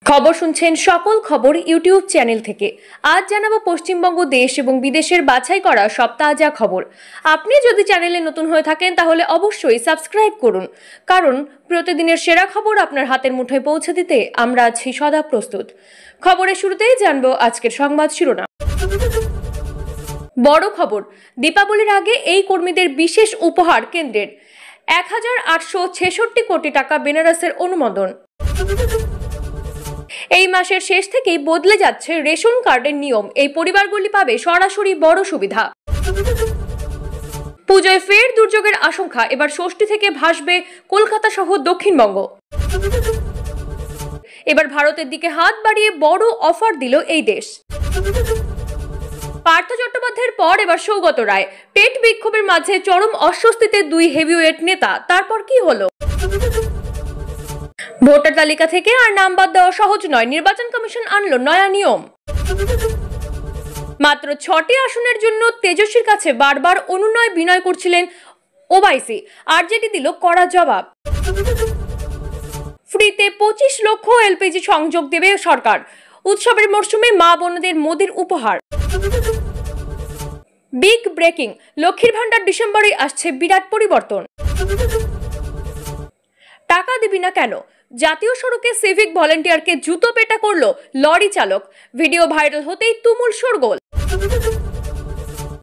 খবর শুনছেন সকল খবর ইউটিউব চ্যানেল থেকে। আজ জানাবো পশ্চিমবঙ্গ দেশ এবং বিদেশের বাছাই করা সব তাজা খবর। আপনি যদি চ্যানেলে নতুন হয়ে থাকেন তাহলে অবশ্যই সাবস্ক্রাইব করুন, কারণ প্রতিদিনের সেরা খবর আপনার হাতের মুঠোয় পৌঁছে দিতে আমরা আছি সদা প্রস্তুত। খবরের শুরুতেই জানবো আজকের সংবাদ শিরোনাম। বড় খবর, দীপাবলির আগে এই কর্মীদের বিশেষ উপহার কেন্দ্রের। 1866 কোটি টাকা বেনারসের অনুমোদন। এই মাসের শেষ থেকেই বদলে যাচ্ছে রেশন কার্ডের নিয়ম। এই পরিবারগুলি পাবে সরাসরি বড় সুবিধা। পুজোয় ফের দুর্যোগের আশঙ্কা, এবার ষষ্ঠী থেকে ভাসবে কলকাতা সহ দক্ষিণবঙ্গ। এবার ভারতের দিকে হাত বাড়িয়ে বড় অফার দিল এই দেশ। পার্থ চট্টোপাধ্যায়ের পর এবার সৌগত রায়। পেট বিক্ষোভের মাঝে চরম অস্বস্তিতে দুই হেভিওয়েট নেতা, তারপর কি হলো? ভোটার তালিকা থেকে আর নাম বাদ দেওয়া সহজ নয়, নির্বাচন কমিশন আনলো নয়া নিয়ম। মাত্র 6টি আসনের জন্য তেজস্বীর কাছে বারবার অনুনয় বিনয় করছিলেন ওবাইসি, আরজেডি দিল কড়া জবাব। ফ্রিতে 25 লক্ষ এলপিজি সংযোগ দেবে সরকার। উৎসবের মরশুমে মা বোনদের মোদির উপহার। বিগ ব্রেকিং, লক্ষ্মীর ভান্ডার ডিসেম্বরে আসছে বিরাট পরিবর্তন। টাকা দিবি না কেন? জাতীয় সড়কে সিভিক ভলেন্টিয়ারকে জুতো পেটা করলো লরি চালক। ভিডিও ভাইরাল হতেই তুমুল শোরগোল।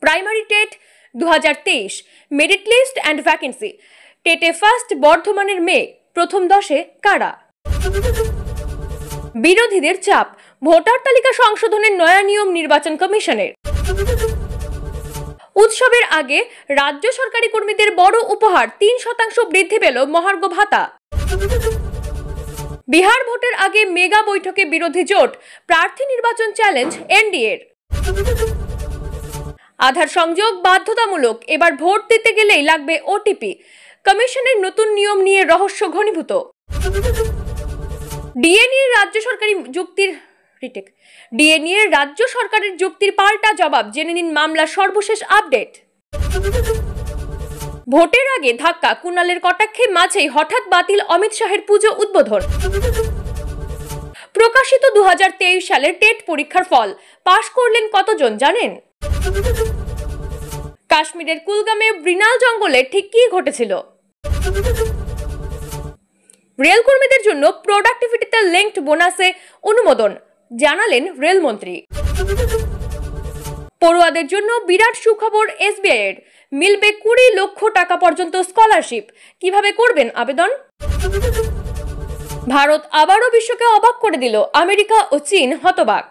Primary TET 2023 merit list and vacancy. টেটে ফার্স্ট বর্ধমানের মেয়ে, প্রথম 10-এ কারা? বিরোধীদের চাপ, ভোটার তালিকা সংশোধনের নয়া নিয়ম নির্বাচন কমিশনের। উৎসবের আগে রাজ্য সরকারি কর্মীদের বড় উপহার, 3% বৃদ্ধি পেল মহার্ঘ ভাতা। বিহার ভোটের আগে মেগা বৈঠকে বিরোধী জোট, প্রার্থী নির্বাচন চ্যালেঞ্জ এনডিএর। আধার সংযোগ বাধ্যতামূলক, এবার ভোট দিতে গেলেই লাগবে ওটিপি। কমিশনের নতুন নিয়ম নিয়ে রহস্য ঘনীভূত। ডিএনএ রাজ্য সরকারের যুক্তির পাল্টা জবাব, জেনে নিন মামলার সর্বশেষ আপডেট। ভোটের আগে ধাক্কা, কুণালের কটাক্ষে মাঝেই হঠাৎ বাতিল অমিত শাহের পুজো উদ্বোধন। প্রকাশিত 2023 সালের টেট পরীক্ষার ফল, পাশ করলেন কতজন জানেন? কাশ্মীরের কুলগামে মৃণাল জঙ্গলে ঠিক কি ঘটেছিল? রেল কর্মীদের জন্য প্রোডাক্টিভিটিতে লিঙ্কড বোনাসে অনুমোদন, জানালেন রেলমন্ত্রী। পড়ুয়াদের জন্য বিরাট সুখবর এসবিআই এর, মিলবে 20 লক্ষ টাকা পর্যন্ত স্কলারশিপ। কিভাবে করবেন আবেদন? ভারত আবারও বিশ্বকে অবাক করে দিল, আমেরিকা ও চীন হতবাক।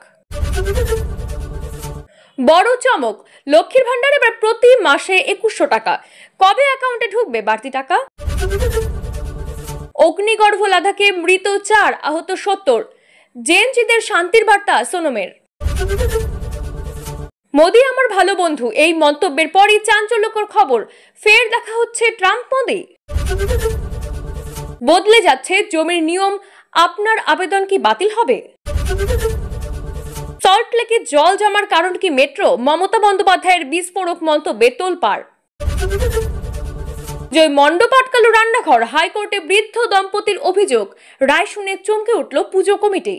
বড় চমক, লক্ষ্মীর ভান্ডার এবার প্রতি মাসে 2100 টাকা। কবে অ্যাকাউন্টে ঢুকবে বাড়তি টাকা? অগ্নিগর্ভ লাদাখে মৃত 4, আহত 70। জেএনজিদের শান্তির বার্তা সোনমের। মোদি আমার ভালো বন্ধু, এই মন্তব্যের পরই চাঞ্চল্যকর খবর, ফের দেখা হচ্ছে ট্রাম্প মোদি। বদলে যাচ্ছে জমির নিয়ম, আপনার আবেদন কি বাতিল হবে? সল্টলেকে জল জমার কারণ কি মেট্রো? মমতা বন্দ্যোপাধ্যায়ের বিস্ফোরক মন্তব্যে তোলপাড়। জয় মণ্ডপ আটকালো রান্নাঘর, হাইকোর্টে বৃদ্ধ দম্পতির অভিযোগ, রায় শুনে চমকে উঠল পুজো কমিটি।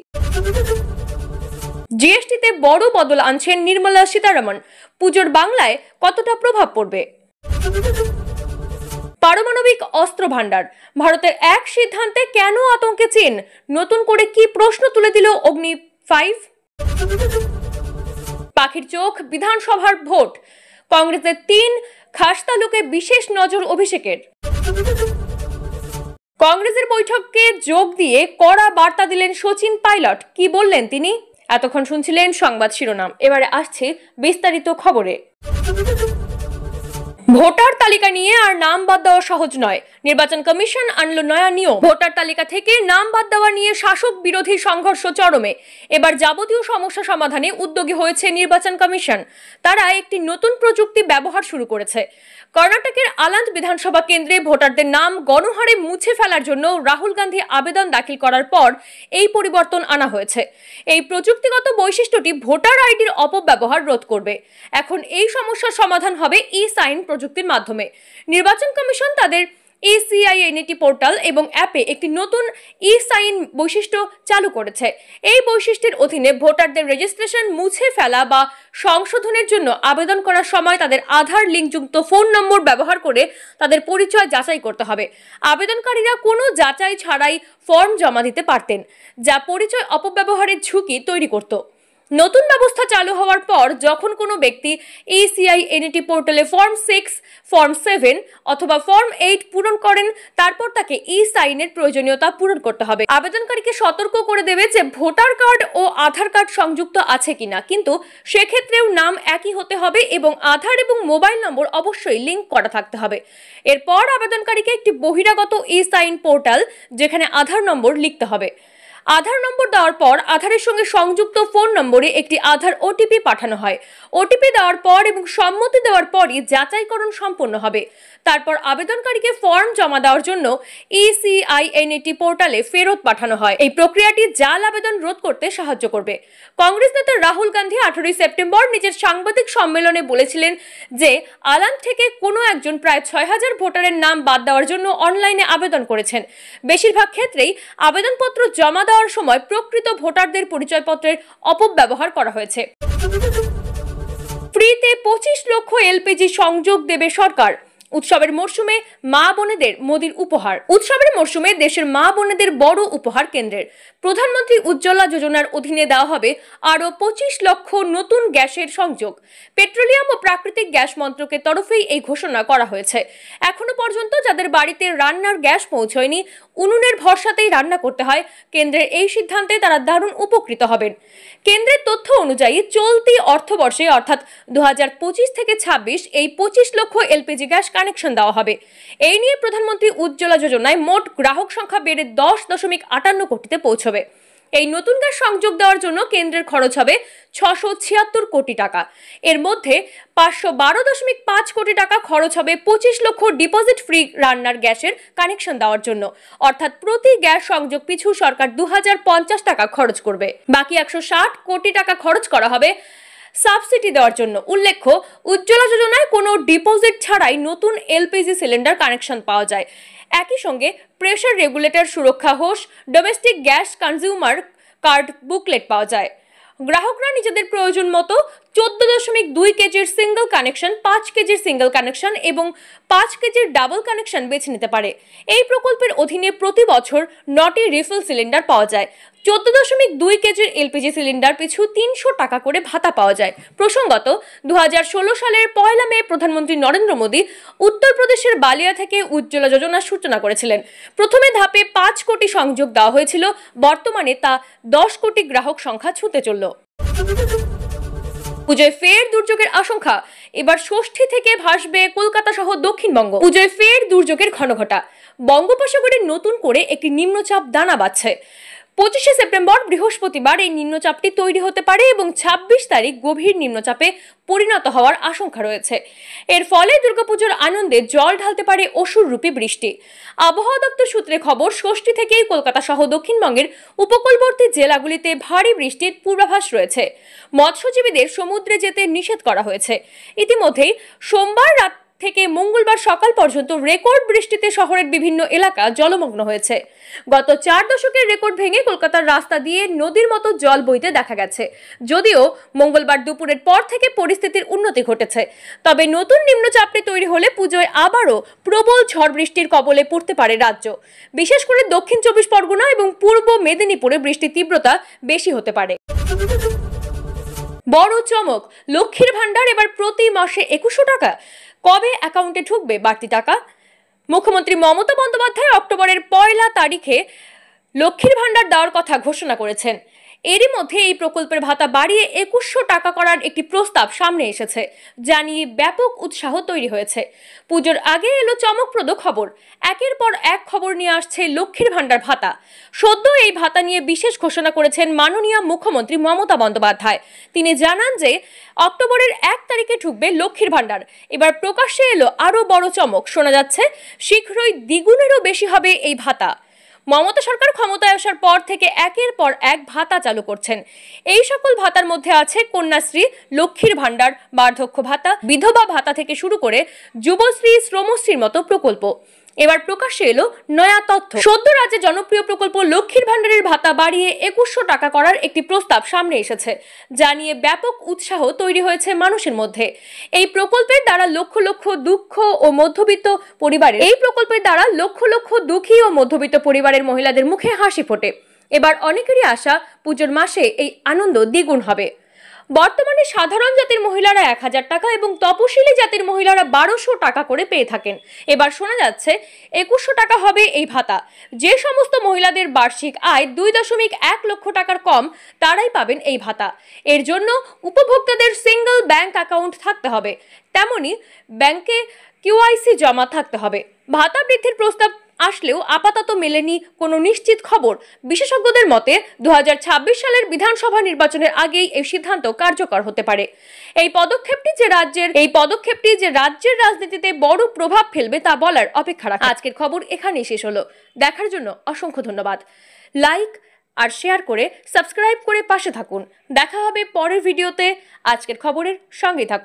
জিএসটিতে বড় বদল আনছেন নির্মলা সীতারামন, পুজোর বাংলায় কতটা প্রভাব পড়বে? পারমাণবিক অস্ত্র ভান্ডার, ভারতের এক সিদ্ধান্তে কেন আতঙ্কে চীন? নতুন করে কি প্রশ্ন তুলে দিল অগ্নি 5? পাখির চোখ, বিধানসভার ভোট, কংগ্রেসের 3, খাস তালুকে বিশেষ নজর অভিষেকের। কংগ্রেসের বৈঠকে যোগ দিয়ে কড়া বার্তা দিলেন সচিন পাইলট, কি বললেন তিনি? এতক্ষণ শুনছিলেন সংবাদ শিরোনাম, এবারে আসছে বিস্তারিত খবরে। ভোটার তালিকা নিয়ে আর নাম বাদ দেওয়া সহজ নয়, নির্বাচন কমিশন আনলো নয়া নিয়ম। ভোটার তালিকা থেকে নাম বাদ দেওয়া নিয়ে শাসক বিরোধী সংঘর্ষ চরমে। এবার যাবতীয় সমস্যা সমাধানে উদ্যোগী হয়েছে নির্বাচন কমিশন। তারা একটি নতুন প্রযুক্তি ব্যবহার শুরু করেছে। কর্ণাটকের আলান্দ বিধানসভা কেন্দ্রে ভোটারদের নাম গণহারে মুছে ফেলার জন্য রাহুল গান্ধী আবেদন দাখিল করার পর এই পরিবর্তন আনা হয়েছে। এই প্রযুক্তিগত বৈশিষ্ট্যটি ভোটার আইডির অপব্যবহার রোধ করবে। এখন এই সমস্যার সমাধান হবে ই সাইন প্রযুক্তির মাধ্যমে। নির্বাচন কমিশন তাদের ECINET পোর্টাল এবং অ্যাপে একটি নতুন ই-সাইন বৈশিষ্ট্য চালু করেছে। এই বৈশিষ্ট্যের অধীনে ভোটারদের রেজিস্ট্রেশন মুছে ফেলা বা সংশোধনের জন্য আবেদন করার সময় তাদের আধার লিঙ্কযুক্ত ফোন নম্বর ব্যবহার করে তাদের পরিচয় যাচাই করতে হবে। আবেদনকারীরা কোনো যাচাই ছাড়াই ফর্ম জমা দিতে পারতেন, যা পরিচয় অপব্যবহারের ঝুঁকি তৈরি করত। নতুন ব্যবস্থা চালু হওয়ার পর যখন কোনো ব্যক্তি ECINET পোর্টালে ফর্ম 6, ফর্ম 7 অথবা ফর্ম 8 পূরণ করেন, তারপর তাকে ই-সাইনের প্রয়োজনীয়তা পূরণ করতে হবে। আবেদনকারীকে সতর্ক করে দেবে যে ভোটার কার্ড ও আধার কার্ড সংযুক্ত আছে কিনা, কিন্তু সেক্ষেত্রেও নাম একই হতে হবে এবং আধার এবং মোবাইল নম্বর অবশ্যই লিঙ্ক করা থাকতে হবে। এরপর আবেদনকারীকে একটি বহিরাগত ই-সাইন পোর্টাল, যেখানে আধার নম্বর লিখতে হবে। আধার নম্বর দেওয়ার পর আধারের সঙ্গে সংযুক্ত ফোন নম্বরে একটি আধার ওটিপি পাঠানো হয়। ওটিপি দেওয়ার পর এবং সম্মতি দেওয়ার পরই যাচাইকরণ সম্পন্ন হবে। তারপর আবেদনকারীকে ফর্ম জমা দেওয়ার জন্য ECINET পোর্টালে ফেরত পাঠানো হয়। এই প্রক্রিয়াটি জাল আবেদন রোধ করতে সাহায্য করবে। কংগ্রেস নেতা রাহুল গান্ধী 18 সেপ্টেম্বর নিজের সাংবাদিক সম্মেলনে বলেছিলেন যে আলাম থেকে কোনো একজন প্রায় 6000 ভোটারের নাম বাদ দেওয়ার জন্য অনলাইনে আবেদন করেছেন। বেশিরভাগ ক্ষেত্রেই আবেদনপত্র জমা দেওয়ার সময় প্রকৃত ভোটারদের পরিচয়পত্রের অপব্যবহার করা হয়েছে। ফ্রিতে 25 লক্ষ LPG সংযোগ দেবে সরকার। উৎসবের মরশুমে মা বোনেদের মোদির উপহার। উৎসবের মরশুমে দেশের মা বোনেদের বড় উপহার কেন্দ্রের। প্রধানমন্ত্রী উজ্জ্বলা যোজনার অধীনে দেওয়া হবে আরও 25 লক্ষ নতুন গ্যাসের সংযোগ। পেট্রোলিয়াম ও প্রাকৃতিক গ্যাস মন্ত্রকের তরফেই এই ঘোষণা করা হয়েছে। এখনো পর্যন্ত যাদের বাড়িতে রান্নার গ্যাস পৌঁছয়নি, উনুনের ভরসাতেই রান্না করতে হয়, কেন্দ্রের এই সিদ্ধান্তে তারা দারুণ উপকৃত হবেন। কেন্দ্রের তথ্য অনুযায়ী চলতি অর্থবর্ষে অর্থাৎ 2025 থেকে 26 এই 25 লক্ষ LPG গ্যাস কানেকশন দেওয়া হবে। এই নিয়ে প্রধানমন্ত্রী উজ্জ্বলা যোজনায় মোট গ্রাহক সংখ্যা বেড়ে 10.58 কোটিতে পৌঁছবে। এই নতুন গ্যাস সংযোগ দেওয়ার জন্য কেন্দ্রের খরচ হবে 676 কোটি টাকা। এর মধ্যে 512.5 কোটি টাকা খরচ হবে 25 লক্ষ ডিপোজিট ফ্রি রান্নার গ্যাসের কানেকশন দেওয়ার জন্য, অর্থাৎ প্রতি গ্যাস সংযোগ পিছু সরকার 2050 টাকা খরচ করবে। বাকি 160 কোটি টাকা খরচ করা হবে সাবসিডি দেওয়ার জন্য। উল্লেখ্য, উজ্জ্বলা যোজনায় কোনো ডিপোজিট ছাড়াই নতুন LPG সিলিন্ডার কানেকশন পাওয়া যায়। একই সঙ্গে প্রেসার রেগুলেটর, সুরক্ষা hose, domestic gas consumer card booklet পাওয়া যায়। গ্রাহকরা নিজেদের প্রয়োজন মতো 14.2 কেজির সিঙ্গেল কানেকশন, 5 কেজির সিঙ্গেল কানেকশন এবং 5 কেজির ডাবল কানেকশন বেছে নিতে পারে। এই প্রকল্পের অধীনে প্রতি বছর 9টি রিফিল সিলিন্ডার পাওয়া যায়। 14.2 কেজির LPG সিলিন্ডার পিছু 300 টাকা করে ভাতা পাওয়া যায়। প্রসঙ্গত, 2016 সালের 1 মে প্রধানমন্ত্রী নরেন্দ্র মোদী উত্তরপ্রদেশের বালিয়া থেকে উজ্জ্বলা যোজনার সূচনা করেছিলেন। প্রথমে ধাপে 5 কোটি সংযোগ দেওয়া হয়েছিল, বর্তমানে তা 10 কোটি গ্রাহক সংখ্যা ছুঁতে চলল। পুজোয় ফের দুর্যোগের আশঙ্কা। এবার ষষ্ঠী থেকে ভাসবে কলকাতা সহ দক্ষিণবঙ্গ। পুজোয় ফের দুর্যোগের ঘনঘটা। বঙ্গোপসাগরে নতুন করে একটি নিম্নচাপ দানা বাঁধছে। 25 সেপ্টেম্বর বৃহস্পতিবার এই নিম্নচাপটি তৈরি হতে পারে এবং 26 তারিখ গভীর নিম্নচাপে পরিণত হওয়ার আশঙ্কা রয়েছে। এর ফলে দুর্গাপুজোর আনন্দে জল ঢালতে পারে অসুররূপী বৃষ্টি। আবহাওয়া দপ্তর সূত্রে খবর, ষষ্ঠী থেকেই কলকাতা সহ দক্ষিণবঙ্গের উপকূলবর্তী জেলাগুলিতে ভারী বৃষ্টির পূর্বাভাস রয়েছে। মৎস্যজীবীদের সমুদ্রে যেতে নিষেধ করা হয়েছে। ইতিমধ্যেই সোমবার রাত থেকে মঙ্গলবার সকাল পর্যন্ত রেকর্ড বৃষ্টিতে শহরের বিভিন্ন এলাকা জলমগ্ন হয়েছে। গত 4 দশকের রেকর্ড ভেঙে কলকাতার রাস্তা দিয়ে নদীর মতো জল বইতে দেখা গেছে। যদিও মঙ্গলবার দুপুরের পর থেকে পরিস্থিতির উন্নতি ঘটেছে, তবে নতুন নিম্নচাপটি তৈরি হলে পুজোয় আবারও প্রবল ঝড় বৃষ্টির কবলে পড়তে পারে রাজ্য। বিশেষ করে দক্ষিণ 24 পরগনা এবং পূর্ব মেদিনীপুরে বৃষ্টির তীব্রতা বেশি হতে পারে। বড় চমক, লক্ষ্মীর ভান্ডার এবার প্রতি মাসে 2100 টাকা। কবে অ্যাকাউন্টে ঢুকবে বাড়তি টাকা? মুখ্যমন্ত্রী মমতা বন্দ্যোপাধ্যায় অক্টোবরের 1 তারিখে লক্ষ্মীর ভান্ডার দেওয়ার কথা ঘোষণা করেছেন। এরই মধ্যে এই প্রকল্পের ভাতা বাড়িয়ে 2100 টাকা করার একটি প্রস্তাব সামনে এসেছে, যা নিয়ে ব্যাপক উৎসাহ তৈরি হয়েছে। পুজোর আগে এলো চমকপ্রদ খবর। একের পর এক খবর নিয়ে আসছে লক্ষ্মীর ভান্ডার ভাতা। সদ্য এই ভাতা নিয়ে বিশেষ ঘোষণা করেছেন মাননীয় মুখ্যমন্ত্রী মমতা বন্দ্যোপাধ্যায়। তিনি জানান যে অক্টোবরের 1 তারিখে ঢুকবে লক্ষ্মীর ভান্ডার। এবার প্রকাশ্যে এলো আরও বড় চমক। শোনা যাচ্ছে শীঘ্রই দ্বিগুণেরও বেশি হবে এই ভাতা। মমতা সরকার ক্ষমতায় আসার পর থেকে একের পর এক ভাতা চালু করছেন। এই সকল ভাতার মধ্যে আছে কন্যাশ্রী, লক্ষ্মীর ভান্ডার, বার্ধক্য ভাতা, বিধবা ভাতা থেকে শুরু করে যুবশ্রী, শ্রমশ্রীর মতো প্রকল্প। এবার প্রকাশ্যে এলো নয়া তথ্য। সদ্য রাজ্যে জনপ্রিয় প্রকল্প লক্ষ্মীর ভান্ডারের ভাতা বাড়িয়ে 2100 টাকা করার একটি প্রস্তাব সামনে এসেছে, যা নিয়ে ব্যাপক উৎসাহ তৈরি হয়েছে মানুষের মধ্যে। এই প্রকল্পের দ্বারা লক্ষ লক্ষ দুঃখী ও মধ্যবিত্ত পরিবারের মহিলাদের মুখে হাসি ফোটে। এবার অনেকেরই আশা পুজোর মাসে এই আনন্দ দ্বিগুণ হবে। বর্তমানে সাধারণ জাতির মহিলারা 1000 টাকা এবং তপশিলি জাতির মহিলারা 1200 টাকা করে পেয়ে থাকেন। এবার শোনা যাচ্ছে 2100 টাকা হবে এই ভাতা। যে সমস্ত মহিলাদের বার্ষিক আয় 2.1 লক্ষ টাকার কম, তারাই পাবেন এই ভাতা। এর জন্য উপভোক্তাদের সিঙ্গল ব্যাংক অ্যাকাউন্ট থাকতে হবে, তেমনি ব্যাংকে QIC জমা থাকতে হবে। ভাতা বৃদ্ধির প্রস্তাব আসলেও আপাতত মেলেনি কোনো নিশ্চিত খবর। বিশেষজ্ঞদের মতে 2026 সালের বিধানসভা নির্বাচনের আগেই এই সিদ্ধান্ত কার্যকর হতে পারে। এই পদক্ষেপটি যে রাজ্যের রাজনীতিতে বড় প্রভাব ফেলবে তা বলার অপেক্ষা রাখে। আজকের খবর এখানেই শেষ হলো। দেখার জন্য অসংখ্য ধন্যবাদ। লাইক আর শেয়ার করে সাবস্ক্রাইব করে পাশে থাকুন। দেখা হবে পরের ভিডিওতে। আজকের খবরের সঙ্গে থাকুন।